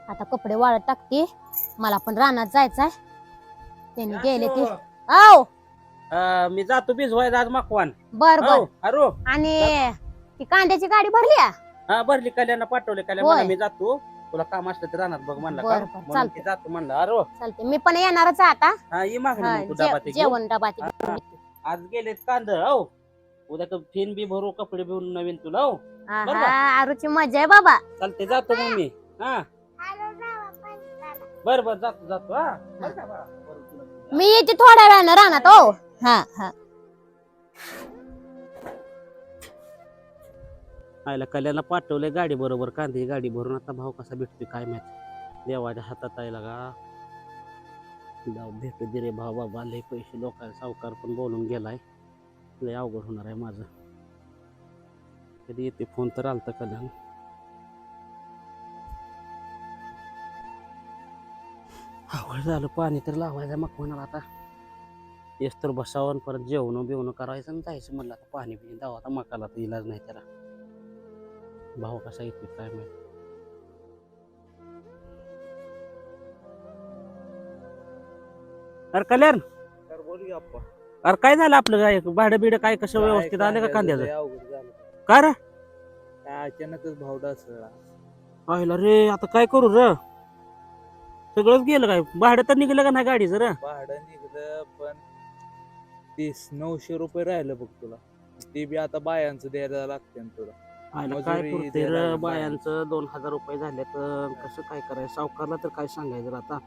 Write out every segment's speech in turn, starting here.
आता कपडे वाळत टाकते, मला पण रानात जायचंय. त्यांनी गेले ते. औ मी जातो भिजवायला आज मकवान. बर बर. अरो आणि ती कांद्याची गाडी भरली आ? हा भरली, कल्याण पाठवले. कल्याण होय. म्हणला मी जातो, तुला काम असलं तर राहणार बघ म्हणला. बर का बर म्हणून चालते. की जातो म्हणला. अरो चालते, मी पण येणारच आहे आता. हा ये मागणं हा, मग तू डबा ते घेऊन. जेवण डबा ते घेऊन येते. आज गेलेत कांद. हो उद्या तर फेन बी भरू, कपडे बिवून नवीन तुला. हो आहा, आरूची मजा आहे बाबा. चालते, जातो मग मी. हा बर बर, जातो जातो. हा बरं का बा? बरं, तुला- मी येते थोड्या वेळानं रानात. हो हा हा. आयला कल्याणला पाठवले गाडी बरोबर, कांदे गाडी भरून. आता भाव कसा भेटतोय काय माहित, देवाच्या हातात आहे का. जाऊ भेटू दे रे भाव. बाबा लय पैसे लोकांना, सावकार पण बोलून गेलाय. लय अवघड होणार आहे माझं. कधी येते फोन तर आलता कल्याण. अवघड झालं, पाणी तर लावायचं मग म्हणाला. आता येस तर बसावं, परत जेवण बिवणं करायचं आणि जायचं म्हणलं. आता पाणी बिणी दावा, आता मकाला तर इलाज नाही त्याला. भाव कसा येतो काय माहिती. अरे कल्याण, बोल की अप्पा. अरे काय झालं आपलं, काय भाडं बिडं काय कसं व्यवस्थित आलं का कांद्याचं? अवघड झालं. काय रे? काय अचानकच भाव डासळला. पाहिलं रे, आता काय करू रे? सगळंच गेलं. काय भाडं तर निघलं का नाही गाडीचं रे? भाडं निघलं पण 900 रुपये राहिलं बघ तुला. ते बी आता बायांचं द्यायला लागते तुला. आयला काय मजुरी करते द्यायला रे, लागलं बायांचं 2000 रुपये झाले तर कसं काय करायचं? सावकारला तर काय सांगायचं रे आता?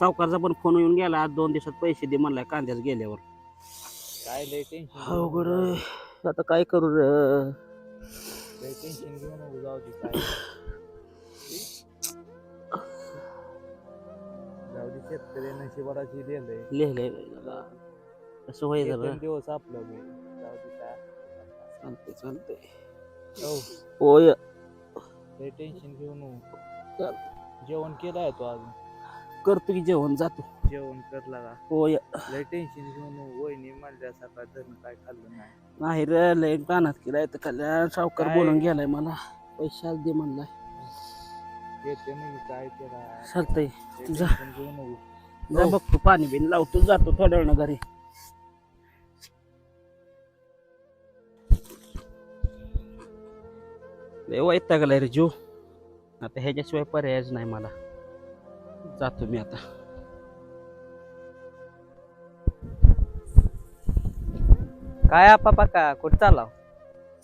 सावकारचा पण फोन येऊन गेला, आज 2 दिवसात पैसे दे म्हणलाय कांद्याच गेल्यावर. काय लय टेन्शन अवघड आहे. आता काय करू रे? लय टेन्शन घेऊन नको जाऊ दे. काय जाऊ दे, शेतकरी नशिबाची लिहिलंय. लिहिले कसं व्हायचं रे? येतील दिवस आपलं बी. जाऊ दे काय. चालते चालते. हो, होय, लय टेन्शन घेऊन नको. जेवण केलंय तू अजून? करतो की जेवण, जातो. जेवण करला का? होय. लय टेन्शन घेऊन नको. वहिनी म्हणल्या सकाळ धरण काय खाल्लं नाही. नाही रे, लय कानात केलाय तर कल्याण. सावकार काय? बोलून गेलाय मला, पैसे आज दे म्हणलाय. येते मग काय केला. चालतंय, जा टेन्शन घेऊ नको. जा, बघतो पाणी बिन लावतो, जातो थोड्या वेळानं घरी. लय वैतागलाय रे जीव. आता ह्याच्याशिवाय पर्यायच नाही मला. जातो मी आता. काय आपा का कुठं चालला?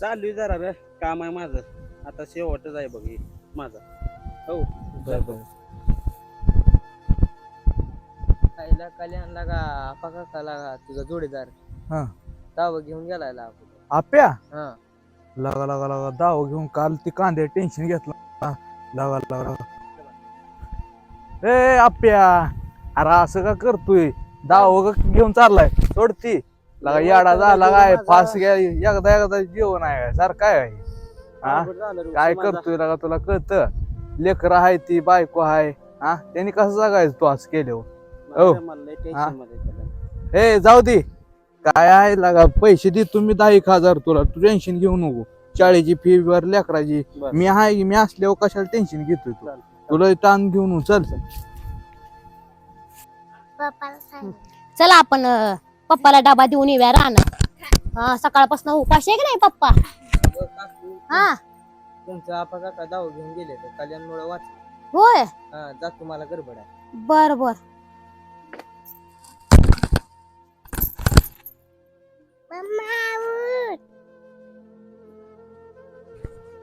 चालू जरा रे, काम आहे माझं. आता शेवटच आहे बघ हे माझा. हो बरं. खायला कल्याणला का आपा काकाला का तुझा जोडीदार हा. दावा घेऊन गेलाय आप्या हा. लगा लगा लगा दाव घेऊन काल ती कांदे टेन्शन घेतला. लगा लगा ए आप्या, अरे असं का करतोय? दाव घेऊन चाललाय सोडती. लगा याडा झाला काय? फास घ्या एकदा एकदा जेवण आहे सर काय आहे? हा, काय करतोय लगा? तुला कळतं? लेकर आहे, ती बायको आहे. हा, त्यांनी कसं जगायचं तू असं केल्यावर? हो. ए जाऊ दे, काय आहे लगा? पैसे दे तुम्ही 10,000 तुला. तू टेन्शन घेऊ नको. शाळेची फी वर लेकराची मी आहे. मी असल्यावर कशाला टेन्शन घेतोय तू? तुला ताण घेऊन चल. चला आपण पप्पाला डबा देऊन येऊया रानात. हा, सकाळपासून उपाशी आहे की नाही पप्पा? हा तुमचं आपा काका दावा घेऊन गेले तर कल्याणमुळे वाच. होय. हा, जा तुम्हाला गडबड आहे. बर बर.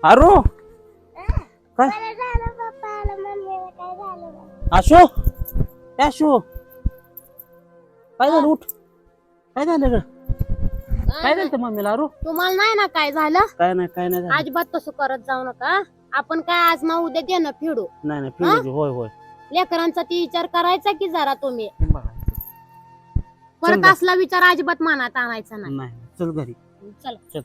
अरो काय आशो, आशो काय झालं? उठ, काय झालं ग? काय झालं मम्मीला? अरो तुम्हाला नाही ना काय झालं? काय नाही काय नाही झालं. अजिबात तसं करत जाऊ नका. आपण काय आज ना उद्या देणं फिडू. नाही नाही फिरू. होय होय. लेकरांचा ती विचार करायचा की जरा तुम्ही. चल परत ग. असला विचार अजिबात मनात आणायचा नाही. नाही, चल घरी. चला. चल.